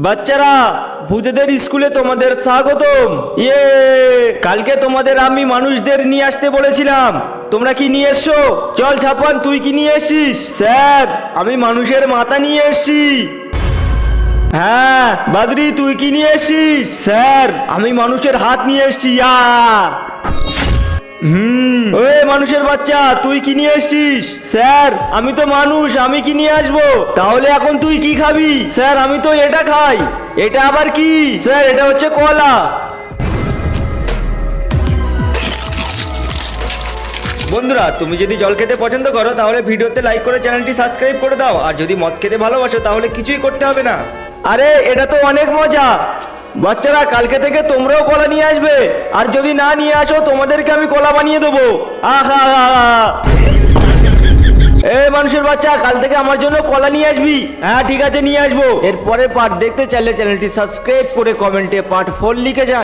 বাচ্চারা, ভূতেদের স্কুলে তোমাদের স্বাগতম। কালকে তোমাদের আমি মানুষদের নিয়ে আসতে বলেছিলাম, তোমরা কি নিয়ে এসছো? চল ছাপান, তুই কি নিয়ে এসছিস? স্যার, আমি মানুষের মাথা নিয়ে এসছি। হ্যাঁ বাদরি, তুই কি নিয়ে এসছিস? স্যার, আমি মানুষের হাত নিয়ে এসছি। ওই মানুষের বাচ্চা, তুই কি নিয়ে এসছিস? স্যার, আমি তো মানুষ, আমি কি নিয়ে আসবো? তাহলে এখন তুই কি খাবি? স্যার, আমি তো এটা খাই। এটা আবার কি? স্যার, এটা হচ্ছে কলা। বন্ধুরা, তুমি যদি জল খেতে পছন্দ করো তাহলে ভিডিওতে লাইক করে চ্যানেলটি সাবস্ক্রাইব করে দাও। আর যদি মদ খেতে ভালোবাসো তাহলে কিছুই করতে হবে না। আরে এটা তো অনেক মজা। বাচ্চারা, কালকে থেকে তোমরাও কলা নিয়ে আসবে, আর যদি না নিয়ে আসো তোমাদেরকে আমি কলা বানিয়ে দেবো। আহা, এই মানুষের বাচ্চা, কাল থেকে আমার জন্য কলা নিয়ে আসবি। হ্যাঁ ঠিক আছে, নিয়ে আসবো। এরপরে পার্ট দেখতে চাইলে চ্যানেলটি সাবস্ক্রাইব করে কমেন্টে পার্ট 4 লিখে যা।